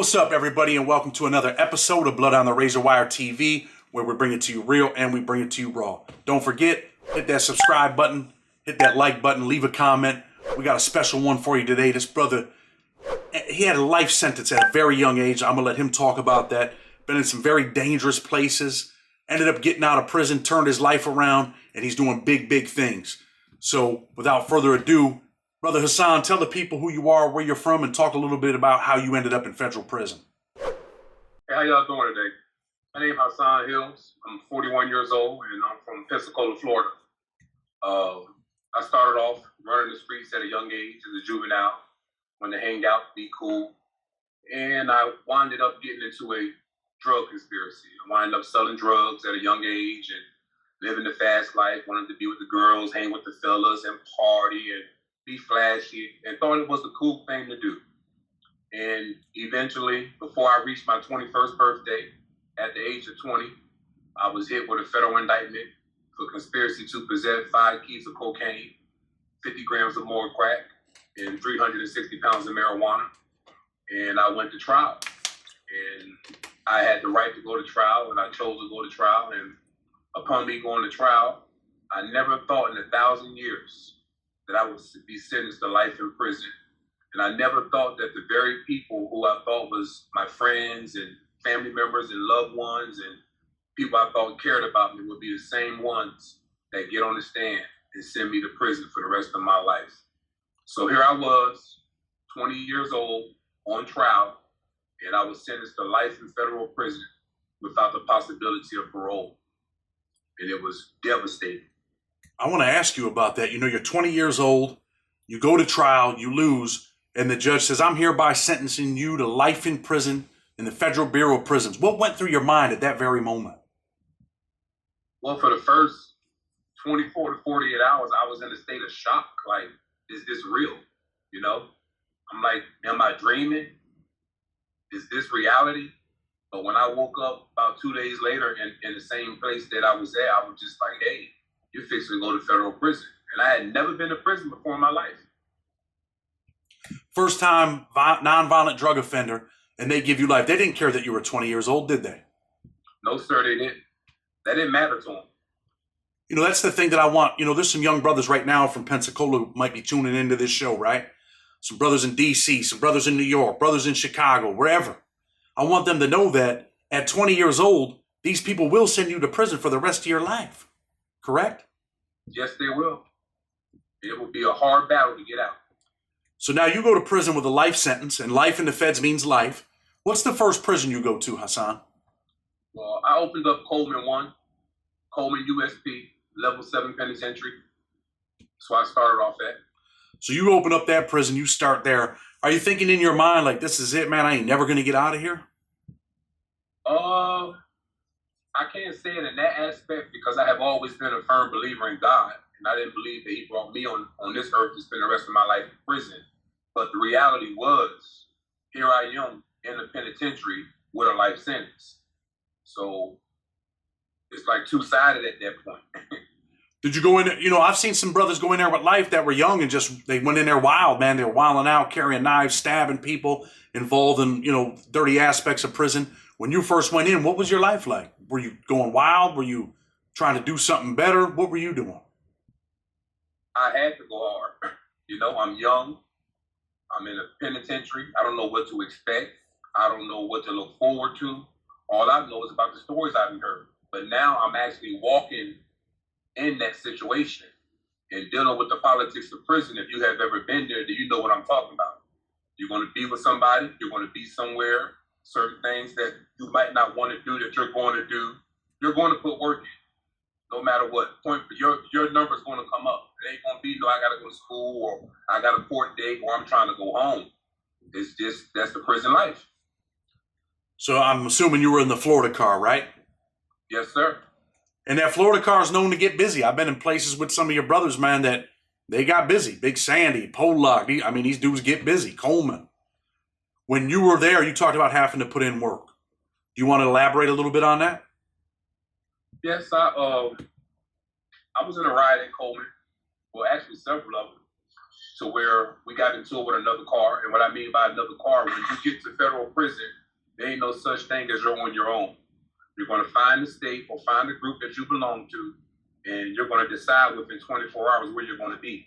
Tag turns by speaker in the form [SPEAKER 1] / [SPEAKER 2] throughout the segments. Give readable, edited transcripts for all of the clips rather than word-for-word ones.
[SPEAKER 1] What's up, everybody, and welcome to another episode of Blood on the Razor Wire TV, where we bring it to you real and we bring it to you raw. Don't forget, hit that subscribe button, hit that like button, leave a comment. We got a special one for you today. This brother, he had a life sentence at a very young age. I'm going to let him talk about that. Been in some very dangerous places, ended up getting out of prison, turned his life around, and he's doing big things. So, without further ado, Brother Hassan, tell the people who you are, where you're from, and talk a little bit about how you ended up in federal prison.
[SPEAKER 2] Hey, how y'all doing today? My name is Hassan Hills. I'm 41 years old, and I'm from Pensacola, Florida. I started off running the streets at a young age as a juvenile, wanted to hang out, be cool, and I wound up getting into a drug conspiracy. I wound up selling drugs at a young age and living the fast life, wanted to be with the girls, hang with the fellas, and party, and be flashy, and thought it was the cool thing to do. And eventually, before I reached my 21st birthday, at the age of 20, I was hit with a federal indictment for conspiracy to possess 5 keys of cocaine, 50 grams of more crack, and 360 pounds of marijuana. And I went to trial. And I had the right to go to trial, and I chose to go to trial. And upon me going to trial, I never thought in 1,000 years that I would be sentenced to life in prison. And I never thought that the very people who I thought was my friends and family members and loved ones and people I thought cared about me would be the same ones that get on the stand and send me to prison for the rest of my life. So here I was, 20 years old, on trial, and I was sentenced to life in federal prison without the possibility of parole. And it was devastating.
[SPEAKER 1] I want to ask you about that. You know, you're 20 years old, you go to trial, you lose, and the judge says, I'm hereby sentencing you to life in prison in the Federal Bureau of Prisons. What went through your mind at that very moment?
[SPEAKER 2] Well, for the first 24 to 48 hours, I was in a state of shock. Like, is this real? You know? I'm like, am I dreaming? Is this reality? But when I woke up about 2 days later in the same place that I was at, I was just like, hey, you're fixing to go to federal prison. And I had never been to prison before in my life.
[SPEAKER 1] First time nonviolent drug offender, and they give you life. They didn't care that you were 20 years old, did they?
[SPEAKER 2] No, sir, they didn't. That didn't matter to them.
[SPEAKER 1] You know, that's the thing that I want. You know, there's some young brothers right now from Pensacola who might be tuning into this show, right? Some brothers in D.C., some brothers in New York, brothers in Chicago, wherever. I want them to know that at 20 years old, these people will send you to prison for the rest of your life. Correct?
[SPEAKER 2] Yes, they will. It will be a hard battle to get out.
[SPEAKER 1] So now you go to prison with a life sentence, and life in the feds means life. What's the first prison you go to, Hassan?
[SPEAKER 2] Well, I opened up Coleman 1, Coleman USP, level 7 penitentiary. So I started off at.
[SPEAKER 1] So you open up that prison, you start there. Are you thinking in your mind, like, this is it, man, I ain't never going to get out of here?
[SPEAKER 2] I can't say it in that aspect because I have always been a firm believer in God. And I didn't believe that he brought me on this earth to spend the rest of my life in prison. But the reality was, here I am in the penitentiary with a life sentence. So it's like two-sided at that point.
[SPEAKER 1] Did you go in there? You know, I've seen some brothers go in there with life that were young and just, they went in there wild, man. They were wilding out, carrying knives, stabbing people, involved in, you know, dirty aspects of prison. When you first went in, what was your life like? Were you going wild? Were you trying to do something better? What were you doing?
[SPEAKER 2] I had to go hard. You know, I'm young. I'm in a penitentiary. I don't know what to expect. I don't know what to look forward to. All I know is about the stories I've heard. But now I'm actually walking in that situation and dealing with the politics of prison. If you have ever been there, do you know what I'm talking about? You're going to be with somebody. You're going to be somewhere. Certain things that you might not want to do that you're going to do. You're going to put work in. No matter what, your number's going to come up. It ain't going to be, no, I got to go to school or I got a court date or I'm trying to go home. It's just, that's the prison life.
[SPEAKER 1] So I'm assuming you were in the Florida car, right?
[SPEAKER 2] Yes, sir.
[SPEAKER 1] And that Florida car is known to get busy. I've been in places with some of your brothers, man, that they got busy. Big Sandy, Pollock. These dudes get busy. Coleman. When you were there, you talked about having to put in work. Do you want to elaborate a little bit on that?
[SPEAKER 2] Yes, I was in a ride in Coleman. Well, actually several of them. to where we got into it with another car. And what I mean by another car, when you get to federal prison, There ain't no such thing as you're on your own. You're going to find the state or find the group that you belong to, and you're going to decide within 24 hours where you're going to be.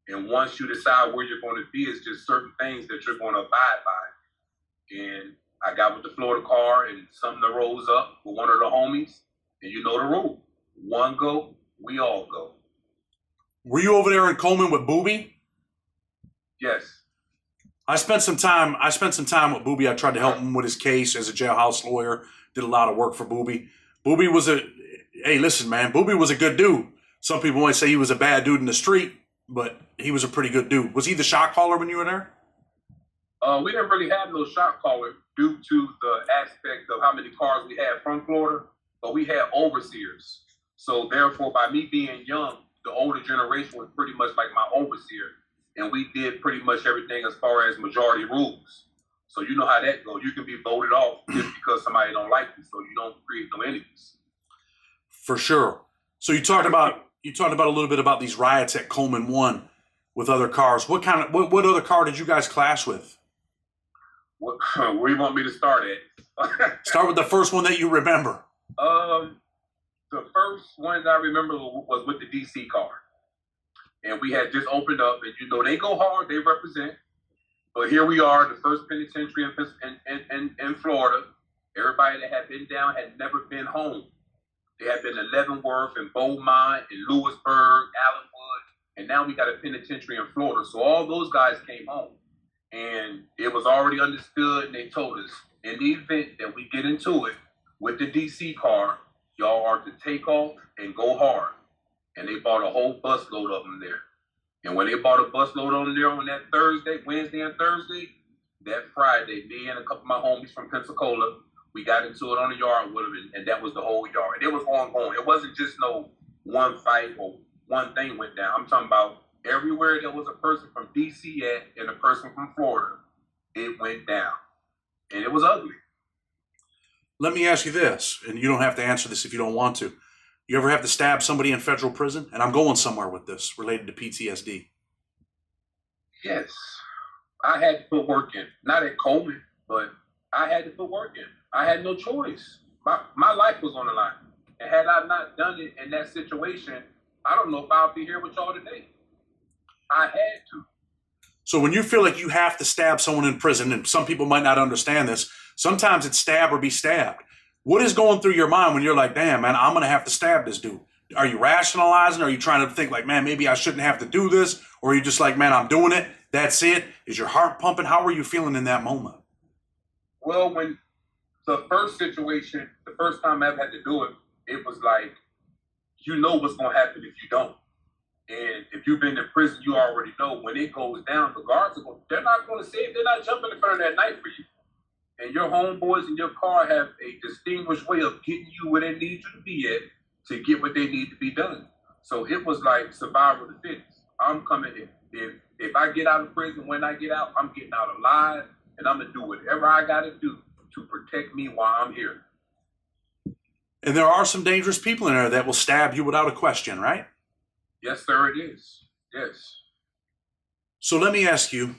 [SPEAKER 2] And once you decide where you're going to be, it's just certain things that you're going to abide by. And I got with the Florida car, and something that rose up with one of the homies, and you know the rule. One go, we all go.
[SPEAKER 1] Were you over there in Coleman with Booby?
[SPEAKER 2] Yes.
[SPEAKER 1] I spent some time with Booby. I tried to help him with his case as a jailhouse lawyer. Did a lot of work for Booby. Booby was hey, listen, man, Booby was a good dude. Some people might say he was a bad dude in the street, but he was a pretty good dude. Was he the shot caller when you were there?
[SPEAKER 2] We didn't really have no shot caller due to the aspect of how many cars we had from Florida, but we had overseers. So therefore, by me being young, the older generation was pretty much like my overseer. And we did pretty much everything as far as majority rules. So you know how that goes. You can be voted off just because somebody don't like you, so you don't create no enemies.
[SPEAKER 1] For sure. So you talked about a little bit about these riots at Coleman 1 with other cars. What other car did you guys clash with?
[SPEAKER 2] Where you want me to start at?
[SPEAKER 1] Start with the first one that you remember.
[SPEAKER 2] The first one I remember was with the DC car. And we had just opened up, and you know, they go hard, they represent. But here we are, the first penitentiary in Florida. Everybody that had been down had never been home. They had been in Leavenworth and Beaumont and Lewisburg, Allenwood, and now we got a penitentiary in Florida. So all those guys came home. And it was already understood, and they told us, in the event that we get into it with the DC car, y'all are to take off and go hard. And they bought a whole busload of them there. And when they bought a busload on there on that Wednesday and Thursday, that Friday, me and a couple of my homies from Pensacola, we got into it on the yard with them, and that was the whole yard. And it was ongoing. It wasn't just no one fight or one thing went down. I'm talking about everywhere there was a person from D.C. at and a person from Florida, it went down. And it was ugly.
[SPEAKER 1] Let me ask you this, and you don't have to answer this if you don't want to. You ever have to stab somebody in federal prison? And I'm going somewhere with this related to PTSD.
[SPEAKER 2] Yes. I had to put work in. Not at Coleman, but I had to put work in. I had no choice. My life was on the line. And had I not done it in that situation, I don't know if I'll be here with y'all today. I had to.
[SPEAKER 1] So when you feel like you have to stab someone in prison, and some people might not understand this, sometimes it's stab or be stabbed. What is going through your mind when you're like, damn, man, I'm going to have to stab this dude? Are you rationalizing? Are you trying to think like, man, maybe I shouldn't have to do this? Or are you just like, man, I'm doing it. That's it. Is your heart pumping? How are you feeling in that moment?
[SPEAKER 2] Well, when the first situation, the first time I ever had to do it, it was like, you know what's going to happen if you don't. And if you've been in prison, you already know when it goes down, the guards are they're not going to save, they're not jumping in front of that knife for you. And your homeboys in your car have a distinguished way of getting you where they need you to be at to get what they need to be done. So it was like survival of the fittest. I'm coming in. If I get out of prison, when I get out, I'm getting out alive, and I'm going to do whatever I got to do to protect me while I'm here.
[SPEAKER 1] And there are some dangerous people in there that will stab you without a question, right?
[SPEAKER 2] Yes, sir, it is. Yes.
[SPEAKER 1] So let me ask you,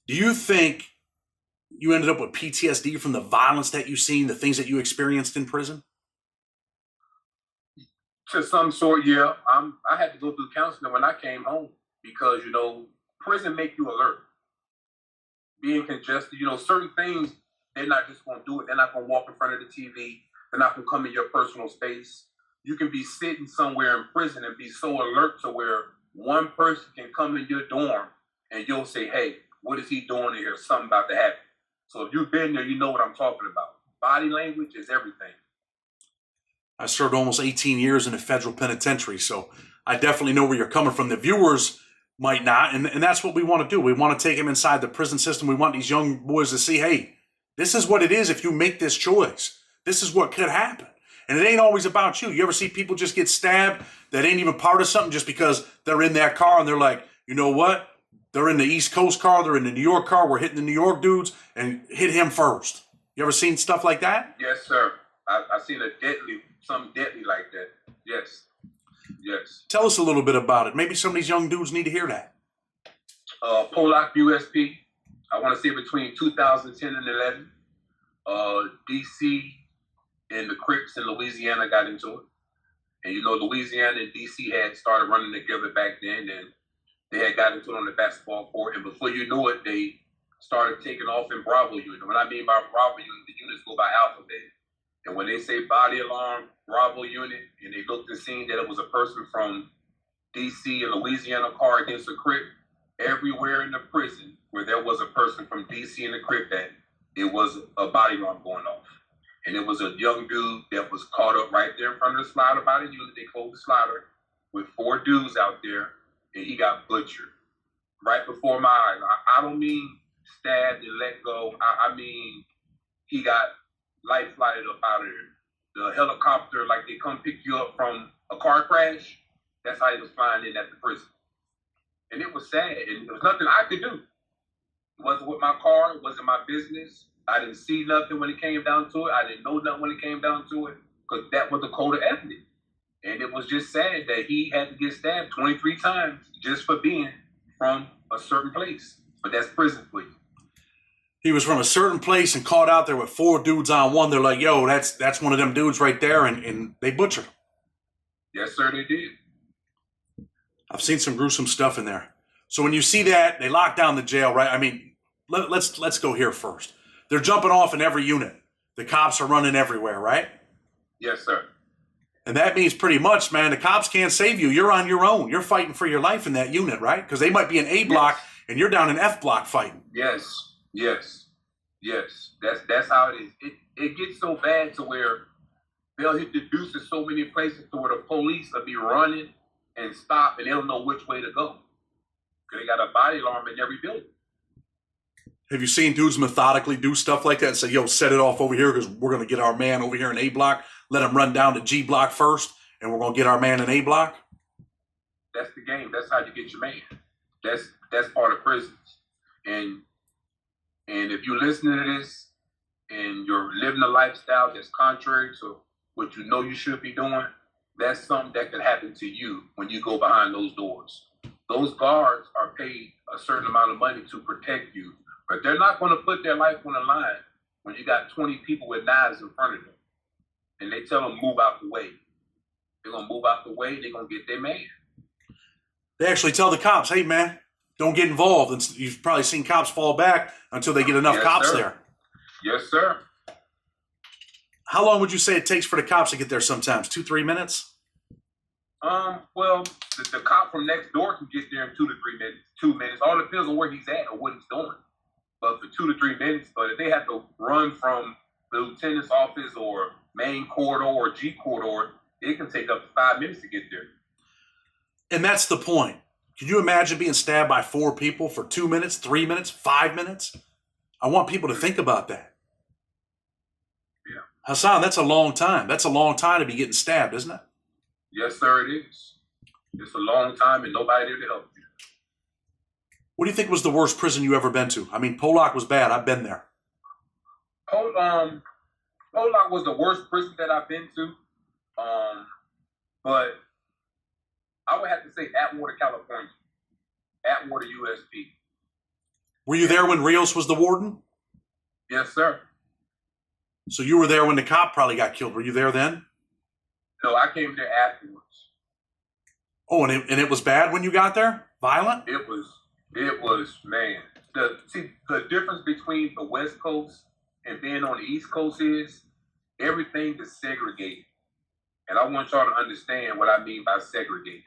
[SPEAKER 1] do you think you ended up with PTSD from the violence that you've seen, the things that you experienced in prison?
[SPEAKER 2] To some sort, yeah. I had to go through counseling when I came home because, you know, prison make you alert. Being congested, you know, certain things, they're not just going to do it. They're not going to walk in front of the TV. They're not going to come in your personal space. You can be sitting somewhere in prison and be so alert to where one person can come in your dorm and you'll say, hey, what is he doing here? Something about to happen. So if you've been there, you know what I'm talking about. Body language is everything.
[SPEAKER 1] I served almost 18 years in a federal penitentiary, so I definitely know where you're coming from. The viewers might not, and that's what we want to do. We want to take them inside the prison system. We want these young boys to see, hey, this is what it is if you make this choice. This is what could happen. And it ain't always about you. You ever see people just get stabbed that ain't even part of something just because they're in that car and they're like, you know what? They're in the East Coast car. They're in the New York car. We're hitting the New York dudes and hit him first. You ever seen stuff like that?
[SPEAKER 2] Yes, sir. I've seen something deadly like that. Yes. Yes.
[SPEAKER 1] Tell us a little bit about it. Maybe some of these young dudes need to hear that.
[SPEAKER 2] Pollock, USP. I want to say between 2010 and 11. DC and the Crips in Louisiana got into it. And you know, Louisiana and DC had started running together back then, and they had got into it on the basketball court. And before you knew it, they started taking off in Bravo unit. What I mean by Bravo unit, the units go by alphabet. And when they say body alarm, Bravo unit, and they looked and seen that it was a person from DC and Louisiana car against a Crip, everywhere in the prison where there was a person from DC and the Crip, that it was a body alarm going off. And it was a young dude that was caught up right there in front of the slider by the unit. They closed the slider with 4 dudes out there, and he got butchered right before my eyes. I don't mean stabbed and let go. I mean he got life flighted up out of there. The helicopter, like they come pick you up from a car crash, that's how he was flying in at the prison. And it was sad, and there was nothing I could do. It wasn't with my car, it wasn't my business. I didn't see nothing when it came down to it. I didn't know nothing when it came down to it, because that was the code of ethics. And it was just sad that he had to get stabbed 23 times just for being from a certain place. But that's prison for you.
[SPEAKER 1] He was from a certain place and caught out there with 4 dudes on one. They're like, yo, that's one of them dudes right there, and they butchered him.
[SPEAKER 2] Yes, sir, they did.
[SPEAKER 1] I've seen some gruesome stuff in there. So when you see that, they lock down the jail, right? I mean, let's go here first. They're jumping off in every unit. The cops are running everywhere, right?
[SPEAKER 2] Yes, sir.
[SPEAKER 1] And that means pretty much, man, the cops can't save you. You're on your own. You're fighting for your life in that unit, right? Because they might be in A block and you're down in F block fighting.
[SPEAKER 2] Yes. That's how it is. It gets so bad to where they'll hit the deuce in so many places to where the police will be running and stop, and they don't know which way to go. Because they got a body alarm in every building.
[SPEAKER 1] Have you seen dudes methodically do stuff like that and say, yo, set it off over here because we're going to get our man over here in A block, let him run down to G block first, and we're going to get our man in A block?
[SPEAKER 2] That's the game. That's how you get your man. That's part of prisons. And if you're listening to this and you're living a lifestyle that's contrary to what you know you should be doing, that's something that could happen to you when you go behind those doors. Those guards are paid a certain amount of money to protect you, but they're not going to put their life on the line when you got 20 people with knives in front of them. And they tell them, move out the way. They're going to move out the way. They're going to get their man.
[SPEAKER 1] They actually tell the cops, hey, man, don't get involved. And you've probably seen cops fall back until they get enough cops there.
[SPEAKER 2] Yes, sir.
[SPEAKER 1] How long would you say it takes for the cops to get there sometimes? 2-3 minutes?
[SPEAKER 2] Well, the cop from next door can get there in 2 to 3 minutes. 2 minutes. All depends on where he's at or what he's doing. But for 2 to 3 minutes, but if they have to run from the lieutenant's office or main corridor or G corridor, it can take up to 5 minutes to get there.
[SPEAKER 1] And that's the point. Can you imagine being stabbed by 4 people for 2 minutes, 3 minutes, 5 minutes? I want people to think about that.
[SPEAKER 2] Yeah.
[SPEAKER 1] Hassan, that's a long time. That's a long time to be getting stabbed, isn't it?
[SPEAKER 2] Yes, sir, it is. It's a long time and nobody there to help you.
[SPEAKER 1] What do you think was the worst prison you ever been to? I mean, Pollock was bad. I've been there.
[SPEAKER 2] Pollock was the worst prison that I've been to. But I would have to say Atwater, California. Atwater, USP.
[SPEAKER 1] Were you there when Rios was the warden?
[SPEAKER 2] Yes, sir.
[SPEAKER 1] So you were there when the cop probably got killed. Were you there then?
[SPEAKER 2] No, I came there afterwards.
[SPEAKER 1] Oh, and it was bad when you got there? Violent?
[SPEAKER 2] It was, man. The difference between the West Coast and being on the East Coast is everything is segregated. And I want y'all to understand what I mean by segregated.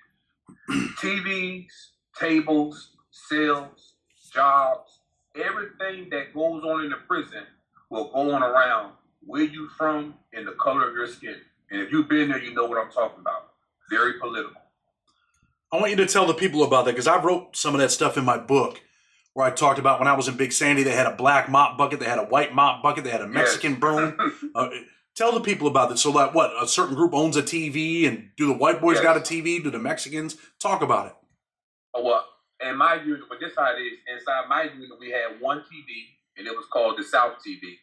[SPEAKER 2] TVs, tables, cells, jobs, everything that goes on in the prison will go on around where you from and the color of your skin. And if you've been there, you know what I'm talking about. Very political.
[SPEAKER 1] I want you to tell the people about that because I wrote some of that stuff in my book where I talked about when I was in Big Sandy, they had a black mop bucket, they had a white mop bucket, they had a Mexican broom. Tell the people about this. So that what, a certain group owns a TV and do the white boys got a TV? Do the Mexicans? Talk about it.
[SPEAKER 2] Oh, well, in my unit, but this how it is, inside my unit, we had one TV and it was called the South TV.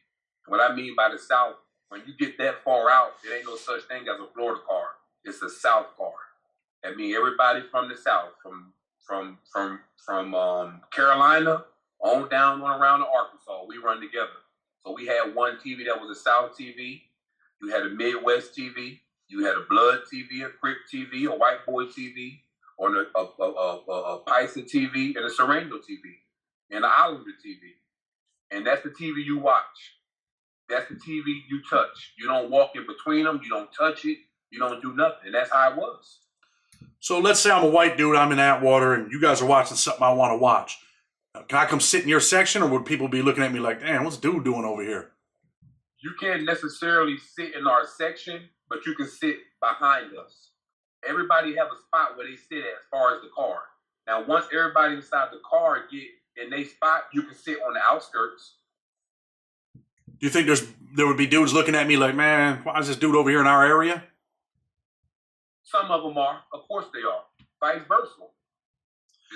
[SPEAKER 2] What I mean by the South, when you get that far out, there ain't no such thing as a Florida card. It's a South card. That means everybody from the South, from Carolina on down on around to Arkansas, we run together. So we had one TV that was a South TV. You had a Midwest TV. You had a Blood TV, a Crip TV, a White Boy TV, or a Paisa TV, and a Sereno TV, and an Islander TV. And that's the TV you watch. That's the TV you touch. You don't walk in between them. You don't touch it. You don't do nothing. That's how it was.
[SPEAKER 1] So let's say I'm a white dude, I'm in Atwater, and you guys are watching something I want to watch. Can I come sit in your section, or would people be looking at me like, damn, what's dude doing over here?
[SPEAKER 2] You can't necessarily sit in our section, but you can sit behind us. Everybody have a spot where they sit at as far as the car. Now, once everybody inside the car get in their spot, you can sit on the outskirts.
[SPEAKER 1] Do you think there would be dudes looking at me like, man, why is this dude over here in our area?
[SPEAKER 2] Some of them are. Of course they are. Vice versa.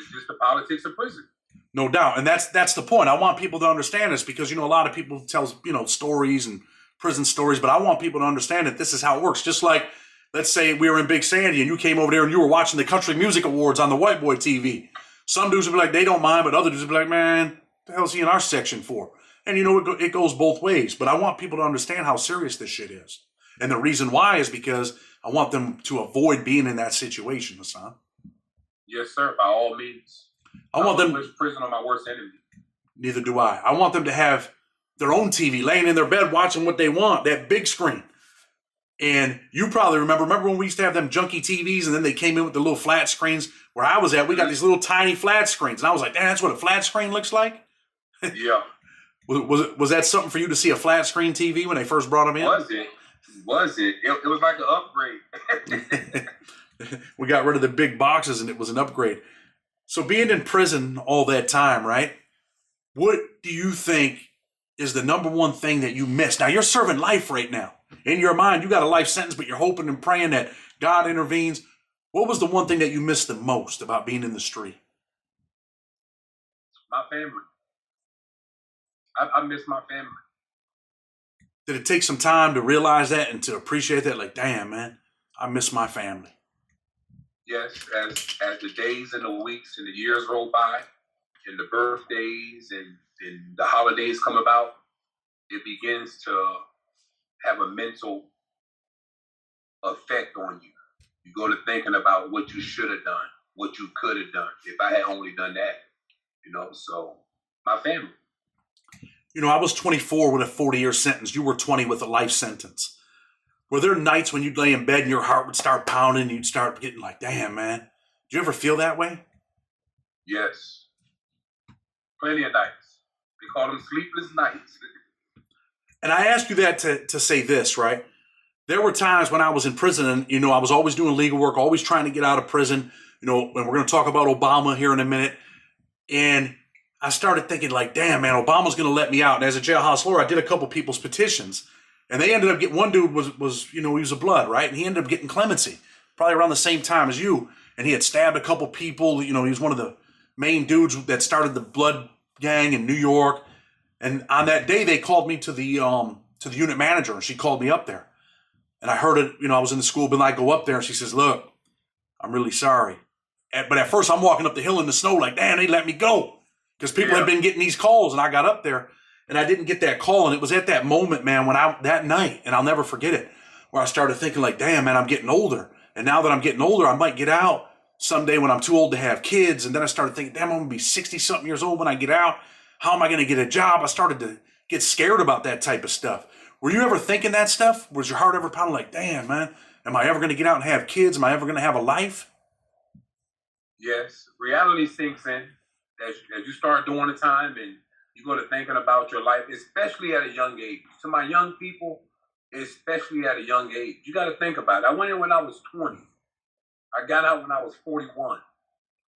[SPEAKER 2] It's just the politics of prison.
[SPEAKER 1] No doubt. And that's the point. I want people to understand this because, a lot of people tell, stories and prison stories, but I want people to understand that this is how it works. Just like, let's say we were in Big Sandy and you came over there and you were watching the Country Music Awards on the White Boy TV. Some dudes would be like, they don't mind, but other dudes would be like, man, what the hell is he in our section for? And it goes both ways. But I want people to understand how serious this shit is. And the reason why is because I want them to avoid being in that situation, Hassan.
[SPEAKER 2] Yes, sir. By all means.
[SPEAKER 1] I want them.
[SPEAKER 2] Wish prison on my worst enemy.
[SPEAKER 1] Neither do I. I want them to have their own TV, laying in their bed watching what they want, that big screen. And you probably remember when we used to have them junky TVs and then they came in with the little flat screens where I was at. We got these little tiny flat screens. And I was like, damn, that's what a flat screen looks like?
[SPEAKER 2] Yeah.
[SPEAKER 1] Was that something for you to see, a flat screen TV when they first brought them in?
[SPEAKER 2] Was it? It was like an upgrade.
[SPEAKER 1] We got rid of the big boxes and it was an upgrade. So being in prison all that time, right? What do you think is the number one thing that you miss? Now, you're serving life right now. In your mind, you got a life sentence, but you're hoping and praying that God intervenes. What was the one thing that you missed the most about being in the street?
[SPEAKER 2] My family. I miss my family.
[SPEAKER 1] Did it take some time to realize that and to appreciate that? Like, damn, man, I miss my family.
[SPEAKER 2] Yes, as the days and the weeks and the years roll by, and the birthdays and the holidays come about, it begins to have a mental effect on you. You go to thinking about what you should have done, what you could have done, if I had only done that, so my family.
[SPEAKER 1] I was 24 with a 40-year sentence. You were 20 with a life sentence. Were there nights when you'd lay in bed and your heart would start pounding and you'd start getting like, damn, man? Did you ever feel that way?
[SPEAKER 2] Yes. Plenty of nights. They call them sleepless nights.
[SPEAKER 1] And I ask you that to say this, right? There were times when I was in prison and, I was always doing legal work, always trying to get out of prison, and we're going to talk about Obama here in a minute. And I started thinking like, damn, man, Obama's going to let me out. And as a jailhouse lawyer, I did a couple people's petitions. And they ended up getting, one dude was he was a blood, right? And he ended up getting clemency, probably around the same time as you. And he had stabbed a couple people. He was one of the main dudes that started the blood gang in New York. And on that day, they called me to the unit manager, and she called me up there. And I heard it, I was in the school, but I go up there, and she says, look, I'm really sorry. But at first, I'm walking up the hill in the snow like, damn, they let me go. Because people had been getting these calls, and I got up there, and I didn't get that call. And it was at that moment, man, that night, and I'll never forget it, where I started thinking like, damn, man, I'm getting older. And now that I'm getting older, I might get out someday when I'm too old to have kids. And then I started thinking, damn, I'm going to be 60-something years old when I get out. How am I going to get a job? I started to get scared about that type of stuff. Were you ever thinking that stuff? Was your heart ever pounding like, damn, man, am I ever going to get out and have kids? Am I ever going to have a life?
[SPEAKER 2] Yes. Reality sinks in as you start doing the time and you go to thinking about your life, especially at a young age. To my young people, especially at a young age, you got to think about it. I went in when I was 20. I got out when I was 41.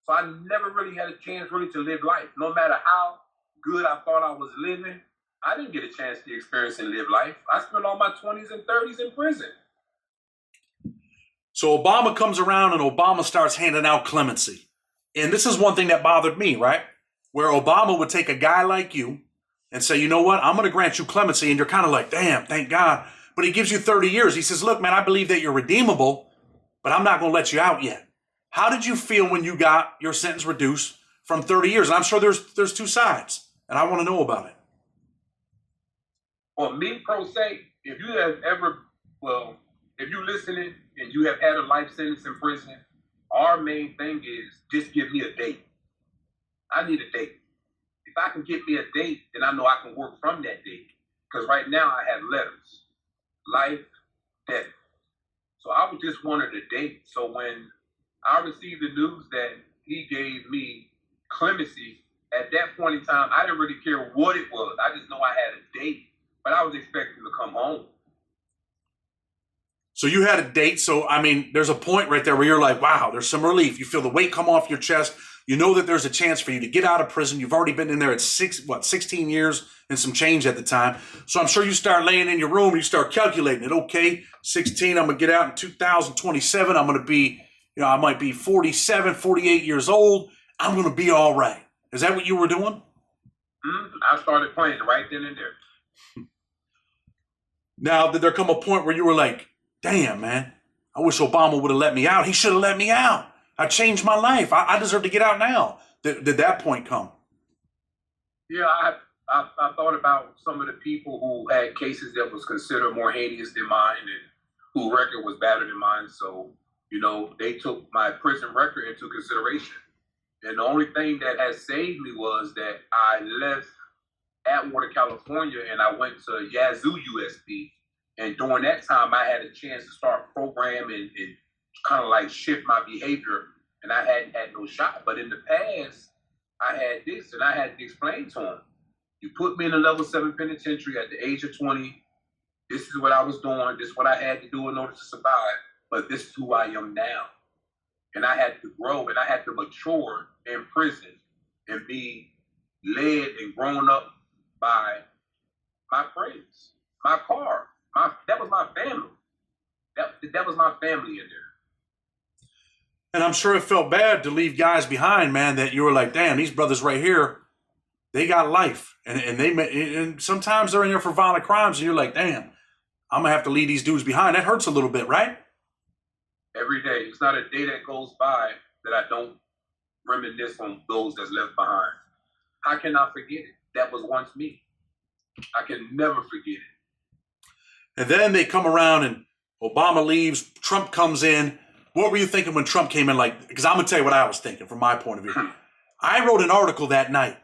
[SPEAKER 2] So I never really had a chance really to live life. No matter how good I thought I was living, I didn't get a chance to experience and live life. I spent all my 20s and 30s in prison.
[SPEAKER 1] So Obama comes around and Obama starts handing out clemency. And this is one thing that bothered me, right? Where Obama would take a guy like you and say, you know what, I'm going to grant you clemency. And you're kind of like, damn, thank God. But he gives you 30 years. He says, look, man, I believe that you're redeemable, but I'm not going to let you out yet. How did you feel when you got your sentence reduced from 30 years? And I'm sure there's two sides, and I want to know about it.
[SPEAKER 2] Well, me, pro se, if you have ever, well, if you're listening and you have had a life sentence in prison, our main thing is just give me a date. I need a date. If I can get me a date, then I know I can work from that date. Because right now I have letters, life, death. So I would just wanted a date. So when I received the news that he gave me clemency, at that point in time, I didn't really care what it was. I just know I had a date, but I was expecting to come home.
[SPEAKER 1] So you had a date. So, I mean, there's a point right there where you're like, wow, there's some relief. You feel the weight come off your chest. You know that there's a chance for you to get out of prison. You've already been in there at 16 years and some change at the time. So I'm sure you start laying in your room and you start calculating it. Okay, 16, I'm going to get out in 2027. I'm going to be, I might be 47, 48 years old. I'm going to be all right. Is that what you were doing?
[SPEAKER 2] I started playing right then and there.
[SPEAKER 1] Now, did there come a point where you were like, damn, man, I wish Obama would have let me out. He should have let me out. I changed my life. I deserve to get out now. Did that point come?
[SPEAKER 2] Yeah, I thought about some of the people who had cases that was considered more heinous than mine and whose record was better than mine. So, they took my prison record into consideration. And the only thing that has saved me was that I left Atwater, California, and I went to Yazoo, USP. And during that time, I had a chance to start programming and kind of like shift my behavior, and I hadn't had no shot. But in the past, I had this, and I had to explain to him. You put me in a level 7 penitentiary at the age of 20. This is what I was doing. This is what I had to do in order to survive. But this is who I am now. And I had to grow, and I had to mature in prison and be led and grown up by my friends, my car. That was my family. That was my family in there.
[SPEAKER 1] And I'm sure it felt bad to leave guys behind, man, that you were like, damn, these brothers right here, they got life. And sometimes they're in there for violent crimes, and you're like, damn, I'm going to have to leave these dudes behind. That hurts a little bit, right?
[SPEAKER 2] Every day. It's not a day that goes by that I don't reminisce on those that's left behind. How can I forget it? That was once me. I can never forget it.
[SPEAKER 1] And then they come around and Obama leaves, Trump comes in. What were you thinking when Trump came in? Because I'm going to tell you what I was thinking from my point of view. I wrote an article that night,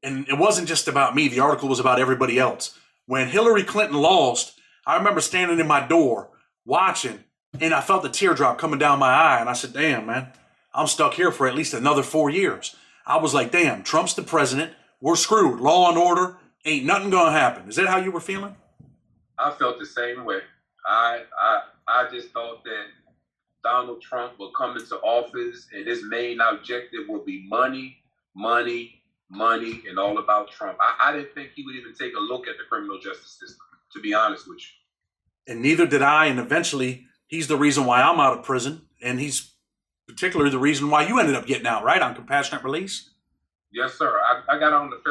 [SPEAKER 1] and it wasn't just about me. The article was about everybody else. When Hillary Clinton lost, I remember standing in my door watching, and I felt the teardrop coming down my eye, and I said, damn, man, I'm stuck here for at least another 4 years. I was like, damn, Trump's the president. We're screwed. Law and order, ain't nothing going to happen. Is that how you were feeling?
[SPEAKER 2] I felt the same way. I just thought that Donald Trump would come into office and his main objective would be money, money, money, and all about Trump. I didn't think he would even take a look at the criminal justice system, to be honest with you.
[SPEAKER 1] And neither did I. And eventually, he's the reason why I'm out of prison. And he's particularly the reason why you ended up getting out, right? On compassionate release?
[SPEAKER 2] Yes, sir. I got on the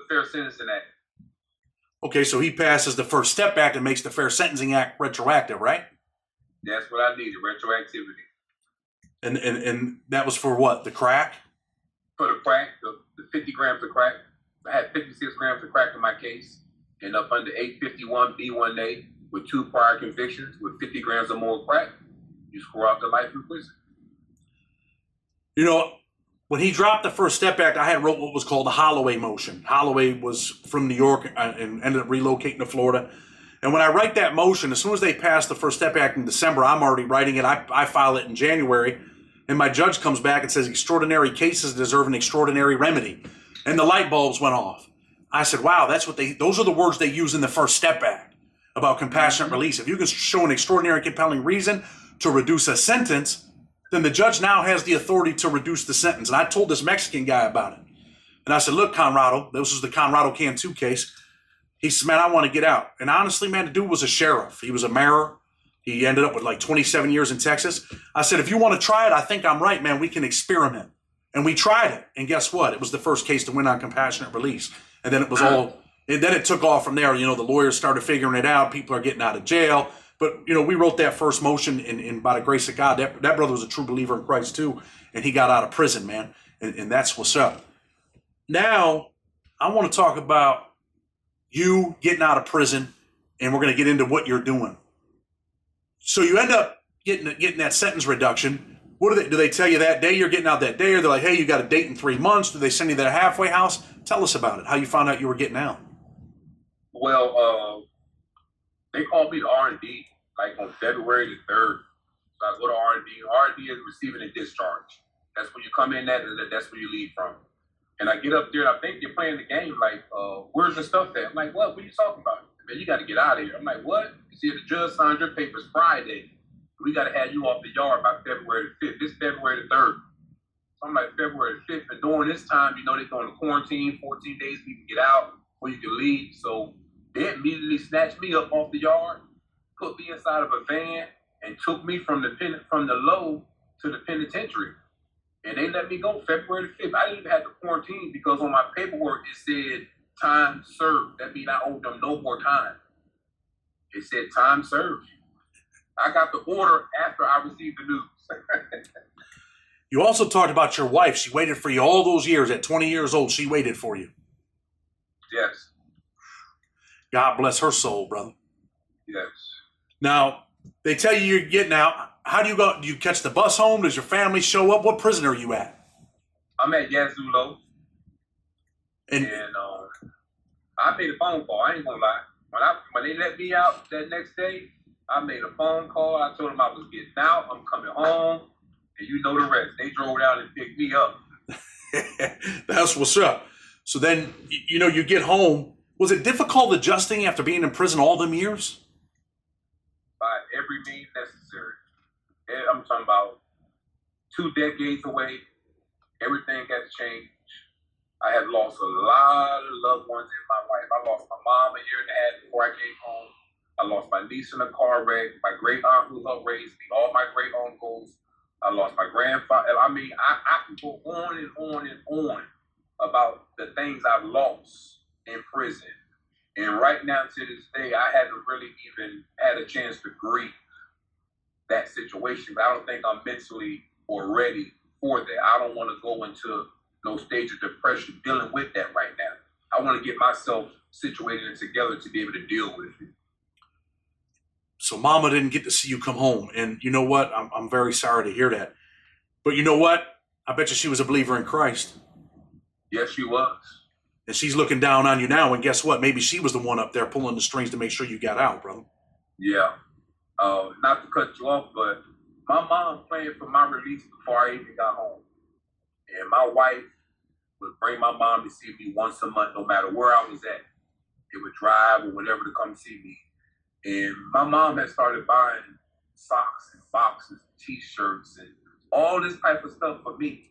[SPEAKER 2] Fair Sentencing Act.
[SPEAKER 1] Okay, so he passes the First Step Act and makes the Fair Sentencing Act retroactive, right?
[SPEAKER 2] That's what I needed, retroactivity.
[SPEAKER 1] And that was for what? The crack?
[SPEAKER 2] For the crack, the 50 grams of crack. I had 56 grams of crack in my case, and up under 851 B1A with 2 prior convictions with 50 grams or more of crack, you score out the life in prison.
[SPEAKER 1] When he dropped the First Step Act, I had wrote what was called the Holloway Motion. Holloway was from New York and ended up relocating to Florida. And when I write that motion, as soon as they pass the First Step Act in December, I'm already writing it. I file it in January. And my judge comes back and says, extraordinary cases deserve an extraordinary remedy. And the light bulbs went off. I said, wow, those are the words they use in the First Step Act about compassionate release. If you can show an extraordinary compelling reason to reduce a sentence, then the judge now has the authority to reduce the sentence. And I told this Mexican guy about it. And I said, look, Conrado, this was the Conrado Cantu case. He said, man, I want to get out. And honestly, man, the dude was a sheriff. He was a mayor. He ended up with like 27 years in Texas. I said, if you want to try it, I think I'm right, man. We can experiment. And we tried it. And guess what? It was the first case to win on compassionate release. And then it took off from there. The lawyers started figuring it out. People are getting out of jail. But, we wrote that first motion, and by the grace of God, that brother was a true believer in Christ too, and he got out of prison, man, and that's what's up. Now, I want to talk about you getting out of prison, and we're going to get into what you're doing. So you end up getting that sentence reduction. What do they tell you that day you're getting out that day? Or they're like, hey, you got a date in 3 months. Do they send you to the halfway house? Tell us about it, how you found out you were getting out.
[SPEAKER 2] Well, they called me to R&D like on February the 3rd. So I go to R&D. R&D is receiving a discharge. That's when you come in at, and that's where you leave from. And I get up there, and I think they're playing the game like, where's the stuff at? I'm like, what are you talking about? Man, you got to get out of here. I'm like, what? You see, the judge signed your papers Friday. We got to have you off the yard by February the 5th. This February the 3rd. So I'm like, February the 5th. And during this time, they're going to quarantine, 14 days we can get out, or you can leave. So they immediately snatched me up off the yard, put me inside of a van, and took me from the low to the penitentiary. And they let me go February the 5th. I didn't even have to quarantine because on my paperwork it said time served. That means I owed them no more time. It said time served. I got the order after I received the news.
[SPEAKER 1] You also talked about your wife. She waited for you all those years. At 20 years old, she waited for you.
[SPEAKER 2] Yes.
[SPEAKER 1] God bless her soul, brother.
[SPEAKER 2] Yes.
[SPEAKER 1] Now, they tell you you're getting out. How do you go? Do you catch the bus home? Does your family show up? What prison are you at?
[SPEAKER 2] I'm at Yazoo. And I made a phone call. I ain't gonna lie. When they let me out that next day, I made a phone call. I told them I was getting out. I'm coming home. And you know the rest. They drove down and picked me up.
[SPEAKER 1] That's what's up. So then, you get home. Was it difficult adjusting after being in prison all them years?
[SPEAKER 2] By every means necessary. I'm talking about 2 decades away. Everything has changed. I have lost a lot of loved ones in my life. I lost my mom a year and a half before I came home. I lost my niece in a car wreck. My great aunt who helped raise me. All my great uncles. I lost my grandfather. I mean, I can go on and on and on about the things I've lost in prison. And right now to this day, I haven't really even had a chance to grieve that situation. But I don't think I'm mentally or ready for that. I don't want to go into no stage of depression dealing with that right now. I want to get myself situated and together to be able to deal with it.
[SPEAKER 1] So mama didn't get to see you come home. And you know what? I'm very sorry to hear that. But you know what? I bet you she was a believer in Christ.
[SPEAKER 2] Yes, she was.
[SPEAKER 1] And she's looking down on you now. And guess what? Maybe she was the one up there pulling the strings to make sure you got out, brother.
[SPEAKER 2] Yeah. Not to cut you off, but my mom planned for my release before I even got home. And my wife would bring my mom to see me once a month, no matter where I was at. They would drive or whatever to come see me. And my mom had started buying socks and boxes, T-shirts, and all this type of stuff for me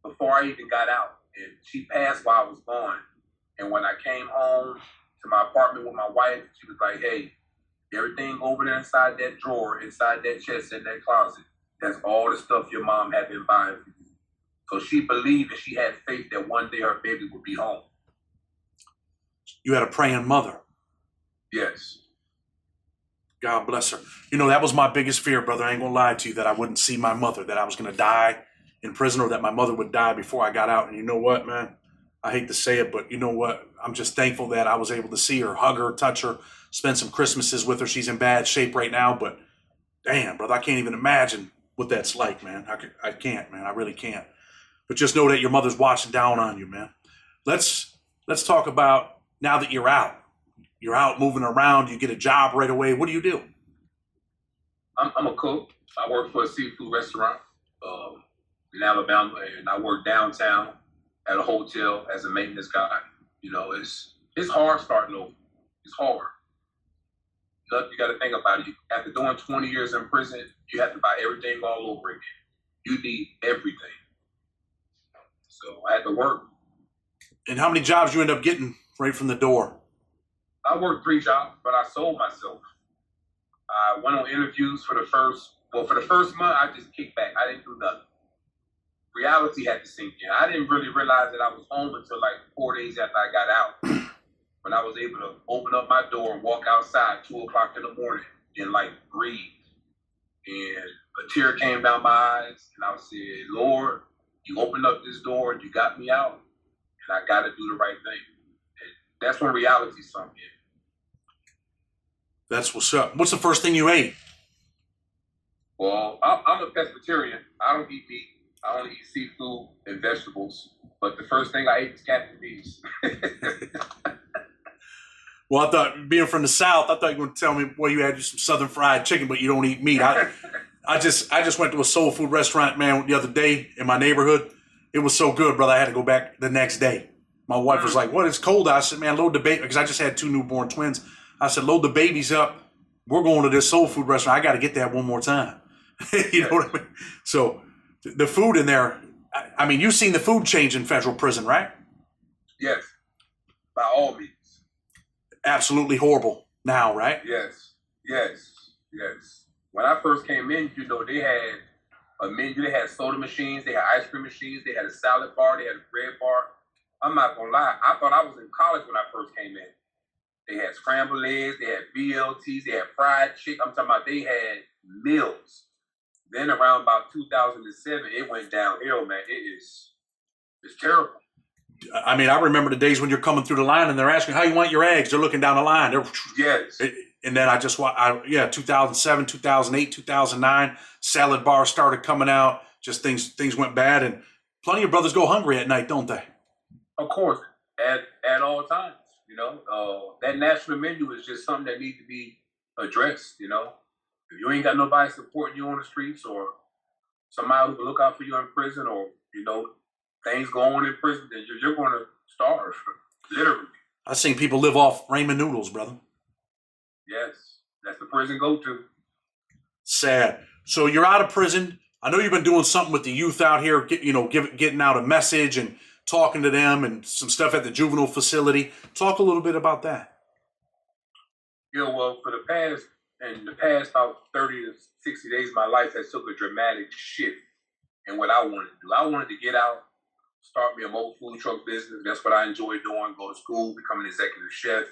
[SPEAKER 2] before I even got out. And she passed while I was gone. And when I came home to my apartment with my wife, she was like, hey, everything over there inside that drawer, inside that chest, in that closet, that's all the stuff your mom had been buying for you. So she believed and she had faith that one day her baby would be home.
[SPEAKER 1] You had a praying mother.
[SPEAKER 2] Yes.
[SPEAKER 1] God bless her. That was my biggest fear, brother. I ain't gonna lie to you, that I wouldn't see my mother, that I was gonna die in prison, or that my mother would die before I got out. And you know what, man? I hate to say it, but you know what? I'm just thankful that I was able to see her, hug her, touch her, spend some Christmases with her. She's in bad shape right now, but damn, brother, I can't even imagine what that's like, man. I can't, man. I really can't. But just know that your mother's watching down on you, man. Let's talk about now that you're out. You're out moving around. You get a job right away. What do you do?
[SPEAKER 2] I'm a cook. I work for a seafood restaurant in Alabama, and I work downtown at a hotel as a maintenance guy. It's hard starting over. It's hard. You got to think about it. After doing 20 years in prison, you have to buy everything all over again. You need everything. So I had to work.
[SPEAKER 1] And how many jobs you end up getting right from the door?
[SPEAKER 2] I worked 3 jobs, but I sold myself. I went on interviews for the first month, I just kicked back. I didn't do nothing. Reality had to sink in. I didn't really realize that I was home until like 4 days after I got out. When I was able to open up my door and walk outside 2 o'clock in the morning and like breathe. And a tear came down my eyes and I said, Lord, you opened up this door and you got me out and I got to do the right thing. And that's when reality sunk in.
[SPEAKER 1] That's what's up. What's the first thing you ate?
[SPEAKER 2] Well, I'm a pescatarian. I don't eat meat. I only eat seafood and vegetables. But the first thing I ate was Captain D's.
[SPEAKER 1] Well, I thought, being from the South, I thought you were going to tell me, well, you had some Southern fried chicken, but you don't eat meat. I just went to a soul food restaurant, man, the other day in my neighborhood. It was so good, brother. I had to go back the next day. My wife was like, "What? It's cold." I said, "Man, load the baby," because I just had 2 newborn twins. I said, "Load the babies up. We're going to this soul food restaurant. I got to get that one more time." You know what I mean? So the food in there, I mean, you've seen the food change in federal prison, right?
[SPEAKER 2] Yes, by all means.
[SPEAKER 1] Absolutely horrible now, right?
[SPEAKER 2] Yes. When I first came in, they had a menu. They had soda machines. They had ice cream machines. They had a salad bar. They had a bread bar. I'm not gonna lie. I thought I was in college when I first came in. They had scrambled eggs. They had BLTs. They had fried chicken. I'm talking about they had meals. Then around about 2007, it went downhill, man. It's terrible.
[SPEAKER 1] I mean, I remember the days when you're coming through the line and they're asking how you want your eggs. They're looking down the line.
[SPEAKER 2] Yes.
[SPEAKER 1] And then 2007, 2008, 2009, salad bars started coming out. Just things went bad, and plenty of brothers go hungry at night, don't they?
[SPEAKER 2] Of course, at all times. That national menu is just something that needs to be addressed. If you ain't got nobody supporting you on the streets, or somebody who can look out for you in prison, or things go on in prison, then you're going to starve, literally.
[SPEAKER 1] I've seen people live off ramen noodles, brother.
[SPEAKER 2] Yes, that's the prison go-to.
[SPEAKER 1] Sad. So you're out of prison. I know you've been doing something with the youth out here, getting out a message and talking to them, and some stuff at the juvenile facility. Talk a little bit about that.
[SPEAKER 2] Well, for the past about 30 to 60 days, my life has took a dramatic shift in what I wanted to do. I wanted to get out, start me a mobile food truck business. That's what I enjoy doing. Go to school, become an executive chef.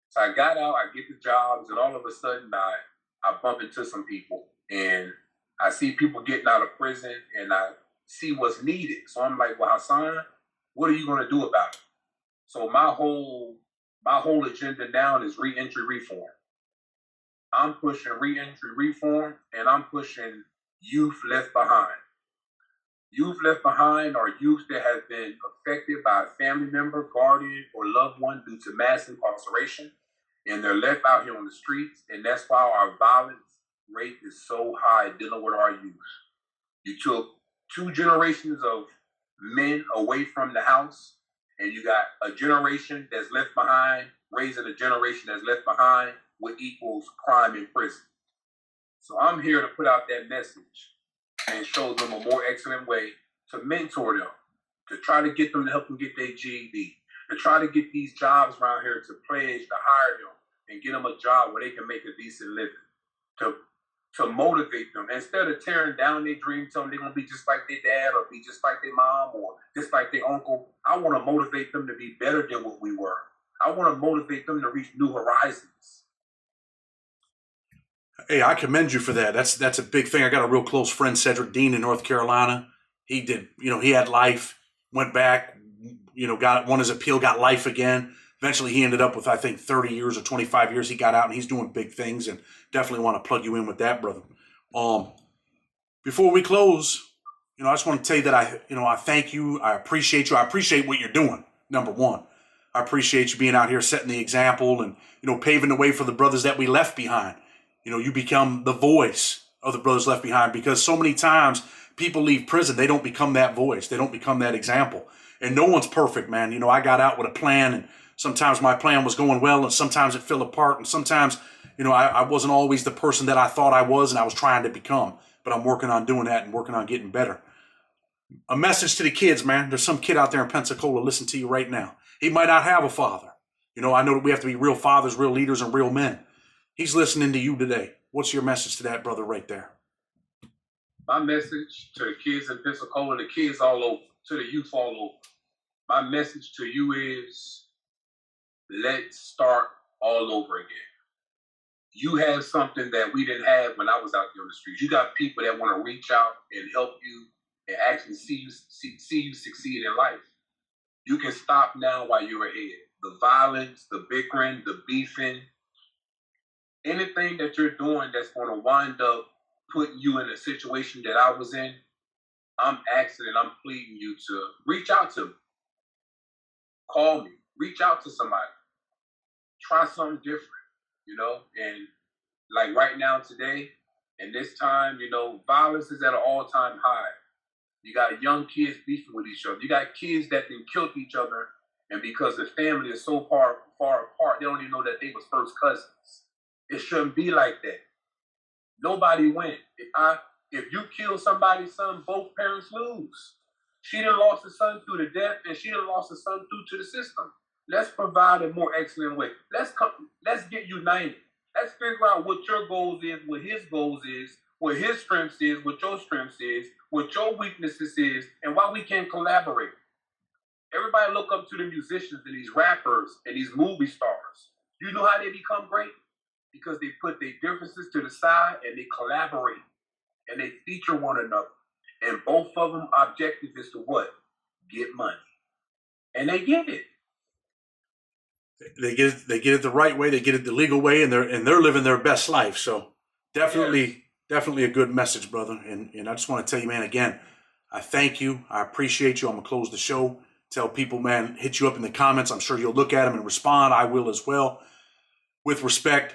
[SPEAKER 2] So I got out, I get the jobs, and all of a sudden I bump into some people, and I see people getting out of prison, and I see what's needed. So I'm like, well, Hassan, what are you going to do about it? So my whole agenda now is reentry reform. I'm pushing reentry reform, and I'm pushing youth left behind. Youth left behind are youth that have been affected by a family member, guardian, or loved one due to mass incarceration, and they're left out here on the streets, and that's why our violence rate is so high dealing with our youth. You took 2 generations of men away from the house, and you got a generation that's left behind, raising a generation that's left behind, which equals crime in prison. So I'm here to put out that message and show them a more excellent way to mentor them, to try to get them to help them get their GED, to try to get these jobs around here, to pledge to hire them and get them a job where they can make a decent living, to motivate them. Instead of tearing down their dreams, telling them they're going to be just like their dad or be just like their mom or just like their uncle, I want to motivate them to be better than what we were. I want to motivate them to reach new horizons.
[SPEAKER 1] Hey, I commend you for that. That's a big thing. I got a real close friend, Cedric Dean, in North Carolina. He did, he had life, went back, won his appeal, got life again. Eventually he ended up with, I think, 30 years or 25 years. He got out and he's doing big things, and definitely want to plug you in with that, brother. Before we close, I just want to tell you that I thank you. I appreciate you. I appreciate what you're doing. Number one, I appreciate you being out here setting the example and, paving the way for the brothers that we left behind. You become the voice of the brothers left behind, because so many times people leave prison. They don't become that voice. They don't become that example. And no one's perfect, man. I got out with a plan, and sometimes my plan was going well, and sometimes it fell apart. And sometimes, I wasn't always the person that I thought I was and I was trying to become. But I'm working on doing that and working on getting better. A message to the kids, man. There's some kid out there in Pensacola listening to you right now. He might not have a father. I know that we have to be real fathers, real leaders, and real men. He's listening to you today. What's your message to that brother right there?
[SPEAKER 2] My message to the kids in Pensacola, the kids all over, to the youth all over. My message to you is, let's start all over again. You have something that we didn't have when I was out there on the streets. You got people that want to reach out and help you and actually see you succeed in life. You can stop now while you're ahead. the violence, the bickering, the beefing, anything that you're doing that's going to wind up putting you in a situation that I was in, I'm asking and I'm pleading you to reach out to me. Call me. Reach out to somebody. Try something different, And like right now today, and this time, violence is at an all-time high. You got young kids beefing with each other. You got kids that then killed each other, and because the family is so far apart, they don't even know that they was first cousins. It shouldn't be like that. Nobody wins. If you kill somebody's son, both parents lose. She done lost a son through the death, and she done lost a son through to the system. Let's provide a more excellent way. Let's get united. Let's figure out what your goals is, what his goals is, what his strengths is, what your strengths is, what your weaknesses is, and why we can collaborate. Everybody look up to the musicians and these rappers and these movie stars. You know how they become great? Because they put their differences to the side and they collaborate and they feature one another. And both of them objective is to what? Get money. And they get it.
[SPEAKER 1] They get it the right way, they get it the legal way, and they're living their best life. So definitely a good message, brother. And I just want to tell you, man, again, I thank you. I appreciate you. I'm gonna close the show. Tell people, man, hit you up in the comments. I'm sure you'll look at them and respond. I will as well. With respect,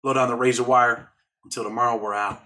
[SPEAKER 1] blood on the razor wire. Until tomorrow, we're out.